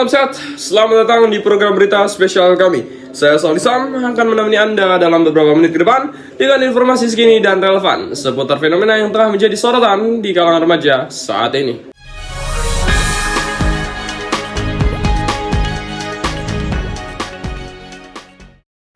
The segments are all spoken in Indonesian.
salam sehat, selamat datang di program berita spesial kami. Saya Solisam akan menemani Anda dalam beberapa menit ke depan dengan informasi segini dan relevan seputar fenomena yang tengah menjadi sorotan di kalangan remaja saat ini.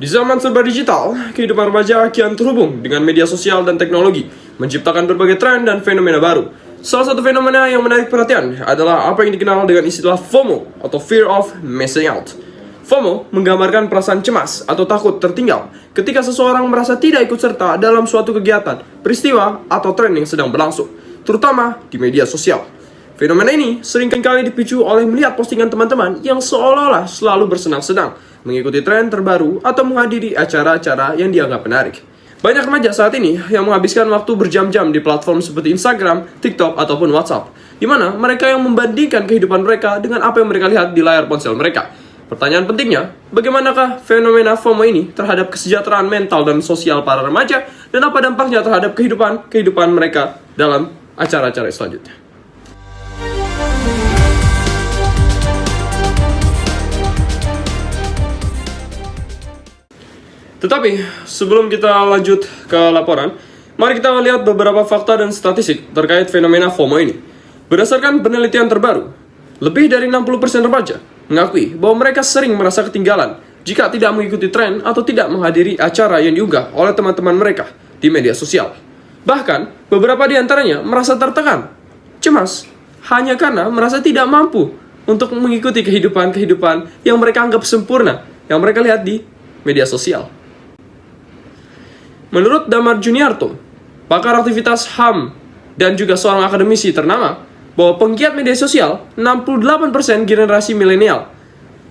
Di zaman serba digital, kehidupan remaja kian terhubung dengan media sosial dan teknologi, menciptakan berbagai tren dan fenomena baru. Salah satu fenomena yang menarik perhatian adalah apa yang dikenal dengan istilah FOMO atau Fear of Missing Out. FOMO menggambarkan perasaan cemas atau takut tertinggal ketika seseorang merasa tidak ikut serta dalam suatu kegiatan, peristiwa, atau tren yang sedang berlangsung, terutama di media sosial. Fenomena ini seringkali dipicu oleh melihat postingan teman-teman yang seolah-olah selalu bersenang-senang, mengikuti tren terbaru, atau menghadiri acara-acara yang dianggap menarik. Banyak remaja saat ini yang menghabiskan waktu berjam-jam di platform seperti Instagram, TikTok, ataupun WhatsApp, di mana mereka yang membandingkan kehidupan mereka dengan apa yang mereka lihat di layar ponsel mereka. Pertanyaan pentingnya, bagaimanakah fenomena FOMO ini terhadap kesejahteraan mental dan sosial para remaja, dan apa dampaknya terhadap kehidupan mereka dalam acara-acara selanjutnya. Tetapi, sebelum kita lanjut ke laporan, mari kita lihat beberapa fakta dan statistik terkait fenomena FOMO ini. Berdasarkan penelitian terbaru, lebih dari 60% remaja mengakui bahwa mereka sering merasa ketinggalan jika tidak mengikuti tren atau tidak menghadiri acara yang diunggah oleh teman-teman mereka di media sosial. Bahkan, beberapa di antaranya merasa tertekan, cemas, hanya karena merasa tidak mampu untuk mengikuti kehidupan yang mereka anggap sempurna, yang mereka lihat di media sosial. Menurut Damar Juniarto, pakar aktivitas HAM dan juga seorang akademisi ternama, bahwa penggiat media sosial 68% generasi milenial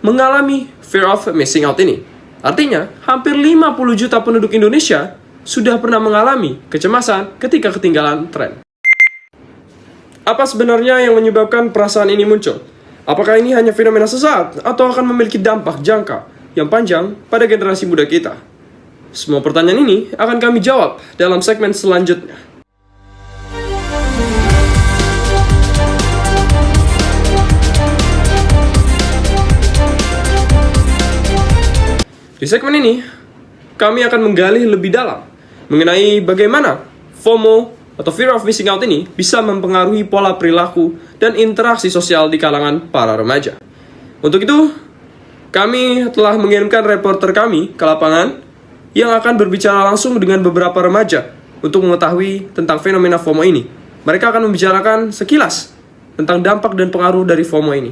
mengalami fear of missing out ini. Artinya, hampir 50 juta penduduk Indonesia sudah pernah mengalami kecemasan ketika ketinggalan tren. Apa sebenarnya yang menyebabkan perasaan ini muncul? Apakah ini hanya fenomena sesaat atau akan memiliki dampak jangka yang panjang pada generasi muda kita? Semua pertanyaan ini akan kami jawab dalam segmen selanjutnya. Di segmen ini, kami akan menggali lebih dalam mengenai bagaimana FOMO atau Fear of Missing Out ini bisa mempengaruhi pola perilaku dan interaksi sosial di kalangan para remaja. Untuk itu, kami telah mengirimkan reporter kami ke lapangan yang akan berbicara langsung dengan beberapa remaja untuk mengetahui tentang fenomena FOMO ini. Mereka akan membicarakan sekilas tentang dampak dan pengaruh dari FOMO ini.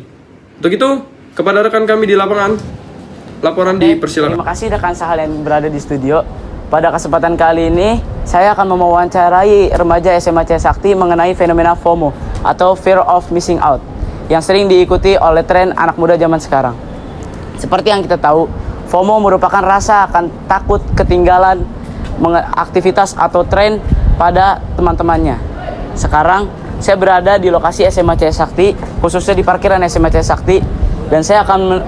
Untuk itu, kepada rekan kami di lapangan, laporan dipersilakan. Terima kasih rekan Sahal yang berada di studio. Pada kesempatan kali ini, saya akan mewawancarai remaja SMA Cahaya Sakti mengenai fenomena FOMO atau Fear of Missing Out yang sering diikuti oleh tren anak muda zaman sekarang. Seperti yang kita tahu, FOMO merupakan rasa akan takut ketinggalan aktivitas atau tren pada teman-temannya. Sekarang, saya berada di lokasi SMA Cahaya Sakti, khususnya di parkiran SMA Cahaya Sakti, dan saya akan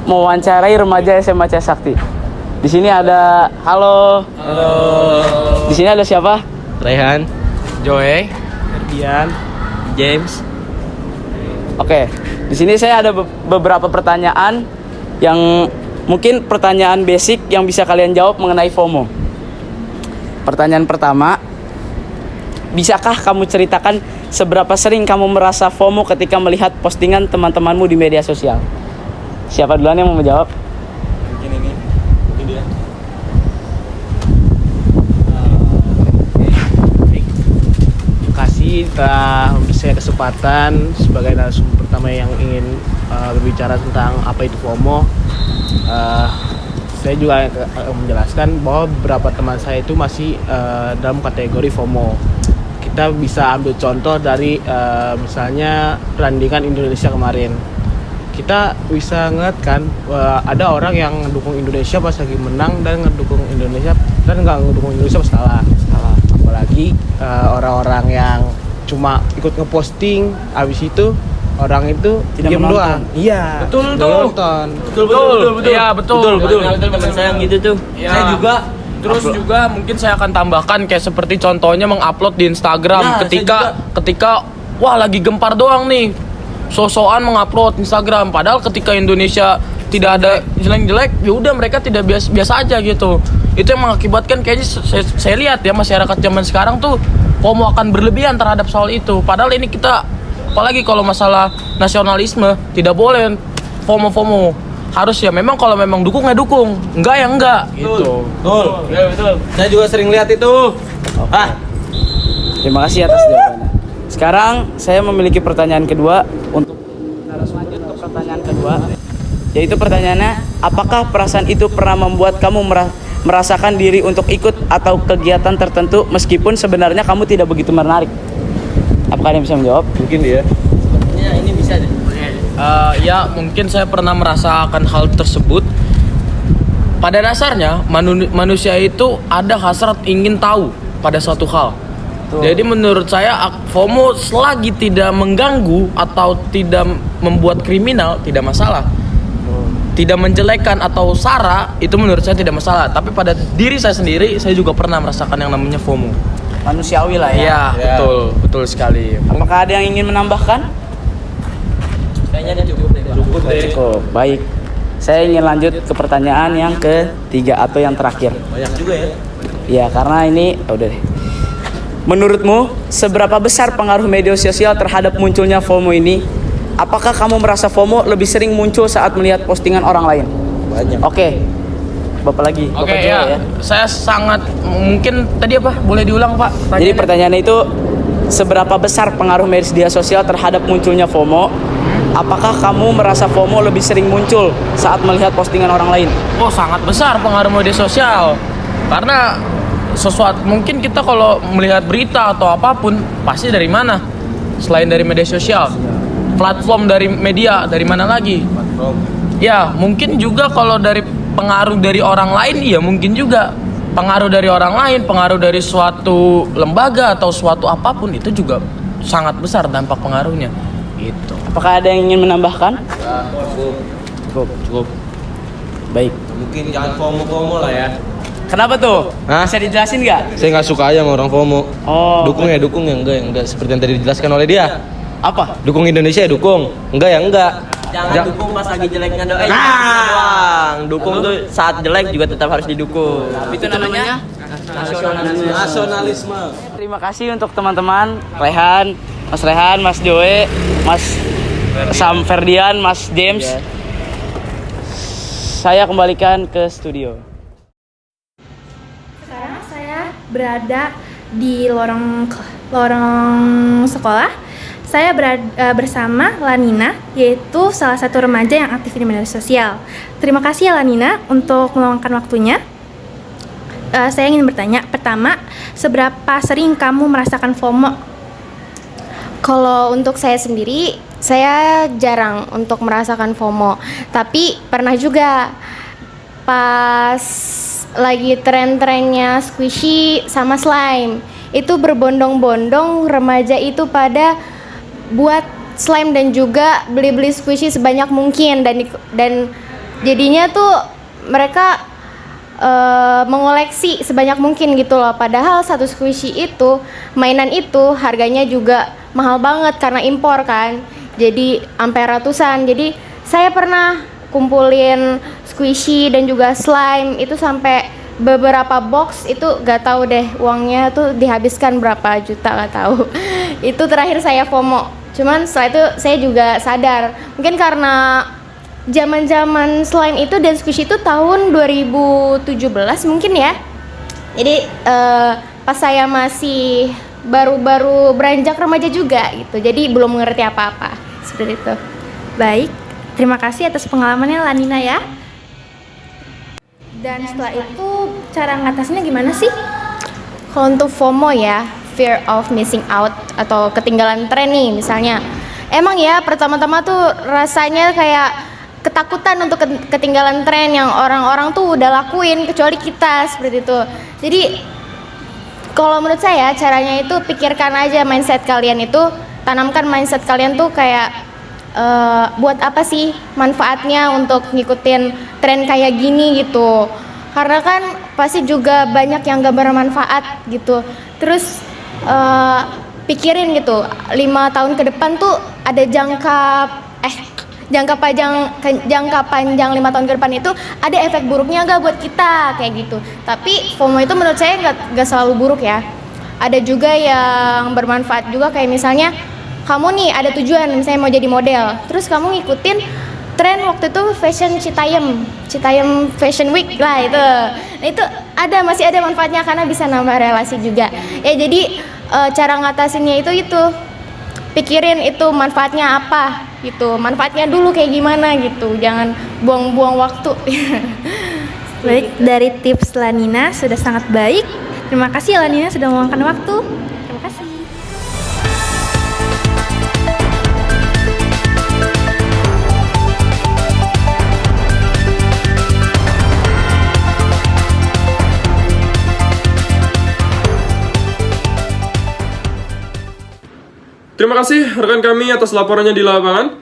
mewawancarai remaja SMA Cahaya Sakti. Di sini ada, halo. Di sini ada siapa? Raihan, Joey, Erdian, James. Oke, di sini saya ada beberapa pertanyaan yang mungkin pertanyaan basic yang bisa kalian jawab mengenai FOMO. Pertanyaan pertama, bisakah kamu ceritakan seberapa sering kamu merasa FOMO ketika melihat postingan teman-temanmu di media sosial? Siapa duluan yang mau menjawab? Mungkin ini dia. Terima kasih telah memberi saya kesempatan sebagai narasumber pertama yang ingin berbicara tentang apa itu FOMO. Saya juga menjelaskan bahwa beberapa teman saya itu masih dalam kategori FOMO. Kita bisa ambil contoh dari misalnya pertandingan Indonesia kemarin. Kita bisa ngeliat kan ada orang yang ngedukung Indonesia pas lagi menang dan ngedukung Indonesia dan nggak ngedukung Indonesia pas kalah. Apalagi orang-orang yang cuma ikut ngeposting, abis itu orang itu tidak diam menonton. doang. Iya. Betul tuh. Nonton. Betul. Iya betul. Teman saya yang gitu tuh. Ya. Saya juga. Terus juga mungkin saya akan tambahkan kayak seperti contohnya mengupload di Instagram Nah, ketika wah lagi gempar doang nih. so-soan mengupload Instagram. Padahal ketika Indonesia tidak ada istilah yang jelek, ya udah mereka tidak biasa aja gitu. Itu yang mengakibatkan kayaknya saya lihat ya masyarakat zaman sekarang tuh FOMO akan berlebihan terhadap soal itu. Padahal ini kita apalagi kalau masalah nasionalisme tidak boleh FOMO. Harus ya memang kalau memang dukung ya dukung, enggak ya enggak gitu. Betul. Ya, betul. Saya juga sering lihat itu. Terima kasih atas jawabannya. Sekarang saya memiliki pertanyaan kedua untuk lanjut ke pertanyaan kedua, yaitu pertanyaannya, apakah perasaan itu pernah membuat kamu merasakan diri untuk ikut atau kegiatan tertentu meskipun sebenarnya kamu tidak begitu menarik? Apakah kalian bisa menjawab? Mungkin dia. Ya, ini bisa deh. Ya mungkin saya pernah merasakan hal tersebut. Pada dasarnya manusia itu ada hasrat ingin tahu pada suatu hal. Jadi menurut saya FOMO selagi tidak mengganggu atau tidak membuat kriminal tidak masalah. Tidak menjelekkan atau sara itu menurut saya tidak masalah. Tapi pada diri saya sendiri saya juga pernah merasakan yang namanya FOMO. Manusiawi lah ya. Iya, betul sekali. Apakah ada yang ingin menambahkan? Kayaknya cukup deh. Cukup, baik. Saya ingin lanjut ke pertanyaan yang ketiga atau yang terakhir. Banyak juga ya. Ya, karena ini udah deh. Menurutmu, seberapa besar pengaruh media sosial terhadap munculnya FOMO ini? Apakah kamu merasa FOMO lebih sering muncul saat melihat postingan orang lain? Banyak. Oke. Bapak lagi. Oke Bapak jawab ya, saya sangat mungkin tadi apa? Boleh diulang Pak? Jadi pertanyaannya itu, seberapa besar pengaruh media sosial terhadap munculnya FOMO? Apakah kamu merasa FOMO lebih sering muncul saat melihat postingan orang lain? Oh sangat besar pengaruh media sosial. Karena sesuatu mungkin kita kalau melihat berita atau apapun pasti dari mana? Selain dari media sosial, platform dari media dari mana lagi? Ya mungkin juga kalau dari pengaruh dari orang lain, ya mungkin juga pengaruh dari orang lain, pengaruh dari suatu lembaga atau suatu apapun itu juga sangat besar dampak pengaruhnya. Gitu. Apakah ada yang ingin menambahkan? Cukup. Baik. Mungkin jangan FOMO lah ya. Kenapa tuh? Hah? Bisa dijelasin nggak? Saya nggak suka aja sama orang FOMO. Oh. Dukung ya enggak. Seperti yang tadi dijelaskan oleh dia. Apa? Dukung Indonesia ya dukung. Enggak ya enggak. Jangan dukung pas lagi jeleknya doang. Dukung tuh saat jelek juga tetap harus didukung. Itu namanya Nasionalisme. Terima kasih untuk teman-teman Rehan, Mas Joe, Mas Sam Ferdian, Mas James. Saya kembalikan ke studio. Sekarang saya berada di lorong sekolah. Saya bersama Lanina, yaitu salah satu remaja yang aktif di media sosial. Terima kasih ya Lanina untuk meluangkan waktunya. Saya ingin bertanya, pertama, seberapa sering kamu merasakan FOMO? Kalau untuk saya sendiri, saya jarang untuk merasakan FOMO. Tapi pernah juga pas lagi tren-trennya squishy sama slime. Itu berbondong-bondong remaja itu pada buat slime dan juga beli-beli squishy sebanyak mungkin. Dan jadinya tuh mereka mengoleksi sebanyak mungkin gitu loh. Padahal satu squishy itu, mainan itu harganya juga mahal banget karena impor kan. Jadi sampai ratusan. Jadi saya pernah kumpulin squishy dan juga slime itu sampai beberapa box, itu gak tahu deh uangnya tuh dihabiskan berapa juta, gak tahu. Itu terakhir saya FOMO. Cuman setelah itu saya juga sadar, mungkin karena zaman-zaman slime itu dan squishy itu tahun 2017 mungkin ya. Jadi pas saya masih baru-baru beranjak remaja juga gitu, jadi belum mengerti apa-apa seperti itu. Baik, terima kasih atas pengalamannya Lanina ya. Dan setelah itu cara ngatasinnya gimana sih? Kalau untuk FOMO ya, fear of missing out atau ketinggalan tren nih misalnya. Emang ya pertama-tama tuh rasanya kayak ketakutan untuk ketinggalan tren yang orang-orang tuh udah lakuin kecuali kita seperti itu. Jadi kalau menurut saya caranya itu pikirkan aja mindset kalian itu, tanamkan mindset kalian tuh kayak buat apa sih manfaatnya untuk ngikutin tren kayak gini gitu. Karena kan pasti juga banyak yang gak bermanfaat gitu. Terus pikirin gitu 5 tahun ke depan tuh ada jangka panjang 5 tahun ke depan itu ada efek buruknya nggak buat kita kayak gitu. Tapi FOMO itu menurut saya nggak selalu buruk ya. Ada juga yang bermanfaat juga, kayak misalnya kamu nih ada tujuan misalnya mau jadi model, terus kamu ngikutin tren waktu itu fashion Citayam Fashion Week lah itu. Nah, itu masih ada manfaatnya karena bisa nambah relasi juga. Ya jadi cara ngatasinnya itu pikirin itu manfaatnya apa gitu. Manfaatnya dulu kayak gimana gitu. Jangan buang-buang waktu. Baik, dari tips Lanina sudah sangat baik. Terima kasih Lanina sudah meluangkan waktu. Terima kasih. Terima kasih rekan kami atas laporannya di lapangan.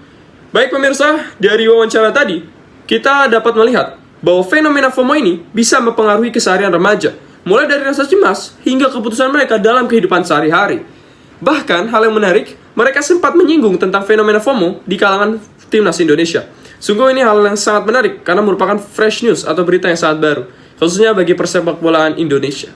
Baik pemirsa, dari wawancara tadi, kita dapat melihat bahwa fenomena FOMO ini bisa mempengaruhi keseharian remaja, mulai dari rasa cemas hingga keputusan mereka dalam kehidupan sehari-hari. Bahkan, hal yang menarik, mereka sempat menyinggung tentang fenomena FOMO di kalangan Timnas Indonesia. Sungguh ini hal yang sangat menarik karena merupakan fresh news atau berita yang sangat baru, khususnya bagi persepak bolaan Indonesia.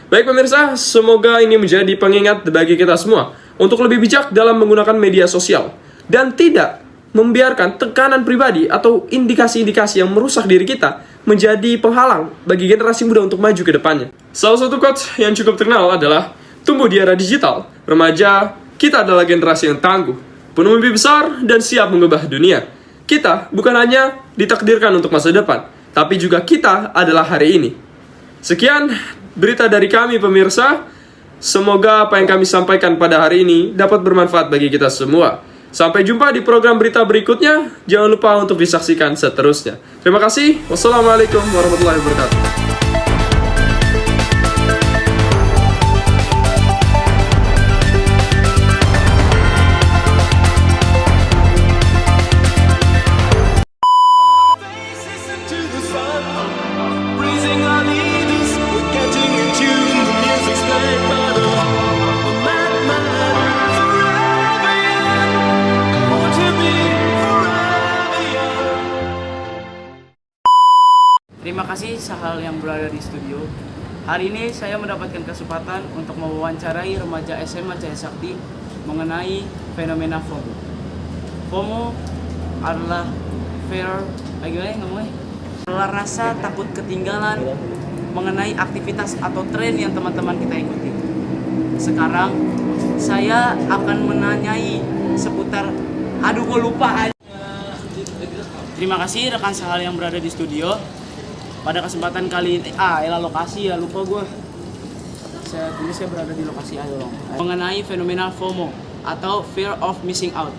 Baik pemirsa, semoga ini menjadi pengingat bagi kita semua untuk lebih bijak dalam menggunakan media sosial dan tidak membiarkan tekanan pribadi atau indikasi-indikasi yang merusak diri kita menjadi penghalang bagi generasi muda untuk maju ke depannya. Salah satu quote yang cukup terkenal adalah, tumbuh di era digital, remaja, kita adalah generasi yang tangguh, penuh mimpi besar dan siap mengubah dunia. Kita bukan hanya ditakdirkan untuk masa depan, tapi juga kita adalah hari ini. Sekian berita dari kami pemirsa. Semoga apa yang kami sampaikan pada hari ini dapat bermanfaat bagi kita semua. Sampai jumpa di program berita berikutnya. Jangan lupa untuk disaksikan seterusnya. Terima kasih. Wassalamualaikum warahmatullahi wabarakatuh. Terima kasih Sahal yang berada di studio. Hari ini saya mendapatkan kesempatan untuk mewawancarai remaja SMA Cahaya Sakti mengenai fenomena FOMO. FOMO adalah adalah rasa takut ketinggalan mengenai aktivitas atau tren yang teman-teman kita ikuti. Sekarang saya akan menanyai seputar gue lupa. Terima kasih rekan Sahal yang berada di studio. Pada kesempatan kali ini, lokasi ya, lupa gue. Saya berada di lokasi dong. Mengenai fenomena FOMO atau Fear of Missing Out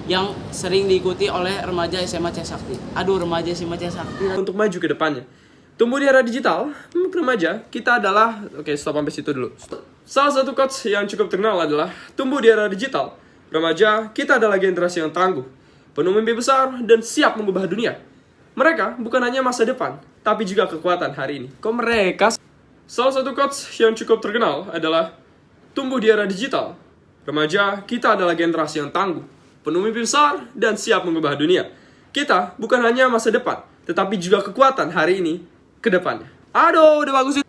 yang sering diikuti oleh remaja SMA Cahaya Sakti. Remaja SMA Cahaya Sakti. Untuk maju ke depannya. Tumbuh di era digital, remaja, kita adalah... Oke, stop sampai situ dulu. Salah satu quotes yang cukup terkenal adalah, tumbuh di era digital, remaja, kita adalah generasi yang tangguh, penuh mimpi besar, dan siap mengubah dunia. Mereka bukan hanya masa depan, tapi juga kekuatan hari ini. Kok mereka? Salah satu quotes yang cukup terkenal adalah, tumbuh di era digital, remaja, kita adalah generasi yang tangguh, penuh mimpi besar, dan siap mengubah dunia. Kita bukan hanya masa depan, tetapi juga kekuatan hari ini ke depannya. Udah bagus itu.